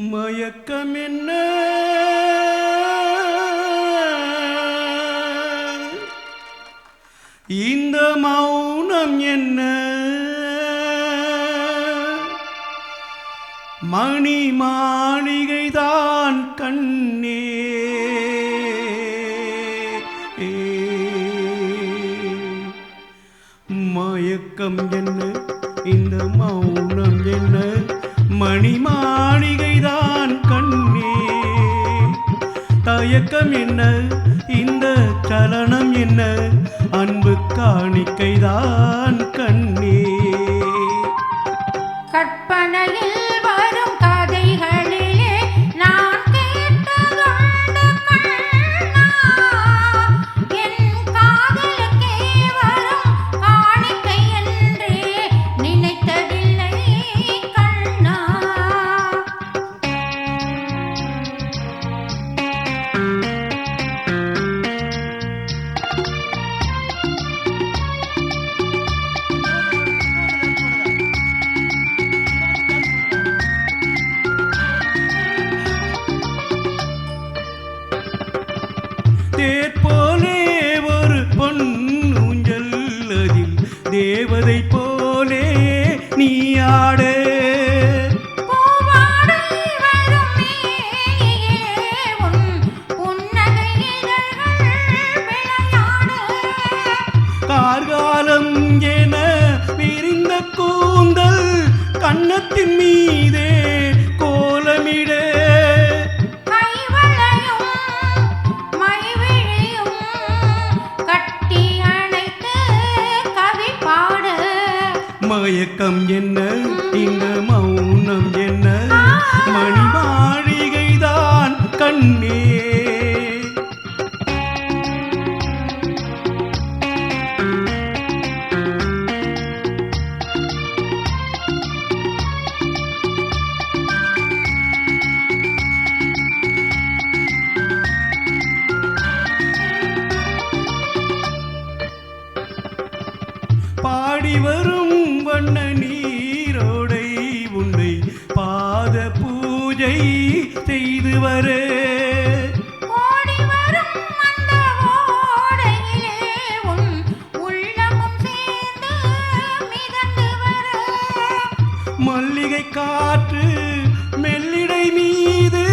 மயக்கம் என்ன இந்த மௌனம் என்ன மணி மாளிகைதான் கண்ணே மயக்கம் என்ன இந்த மௌனம் என்ன மணி மாளிகைதான் கண்ணே தயக்கம் என்ன இந்த சலனம் என்ன அன்பு காணிக்கைதான் கண்ணே கற்பனையில் வரும் கதைகளிலே நான் கேட்டதுண்டு கண்ணா என் காதலுக்கே வரும் காணிக்கை என்றே நினைத்ததில்லை கண்ணா தேர்போலே ஒரு பொன்னூஞ்சல் அதில் தேவதை போலே நீ ஆட கார்காலம் என விரிந்த கூந்தல் கன்னத்தின் மீதே கோலமிட மயக்கம் என்ன இந்த மௌனம் என்ன மணி மாளிகைதான் கண்ணே பாடி வரும் வண்ண நீரோடை உன்னை பாத பூஜை செய்து வர மல்லிகை காற்று மெல்லிடை மீது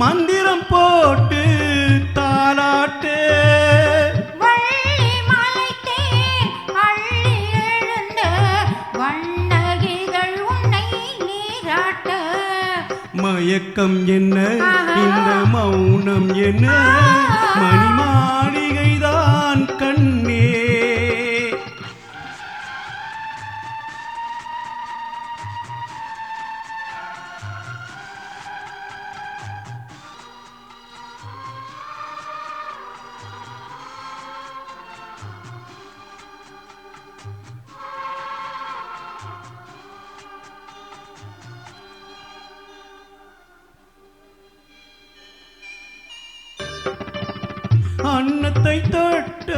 மந்திரம் போட்டு தாலாட்டு மயக்கம் என்ன இந்த மௌனம் என்ன மணி மாளிகைதான் கண்ணே அன்னத்தை தொட்ட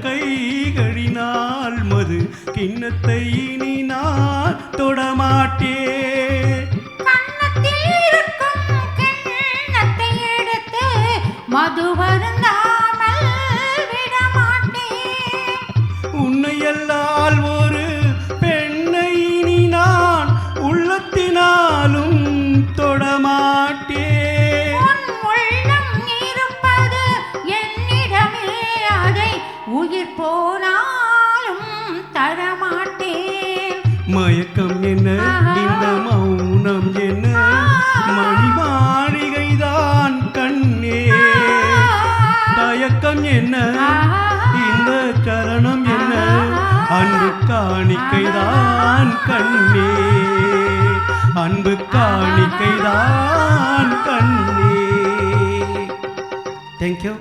கைகளினால் மது கிண்ணத்தை இனி நான் தொடமாட்டேன் மது வருந்தாமல் விடமாட்டேன் உன்னை எல்லால் ஒரு பெண்ணை இனி நான் உள்ளத்தினாலும் தொடமாட்டேன் உயிர் போனாலும் தரமாட்டேன் மயக்கம் என்ன இந்த மௌனம் என்ன மணி மாளிகைதான் கண்ணே தயக்கம் என்ன இந்த சரணம் என்ன அன்பு காணிக்கைதான் கண்ணே அன்பு காணிக்கைதான் கண்ணே. தேங்க்யூ.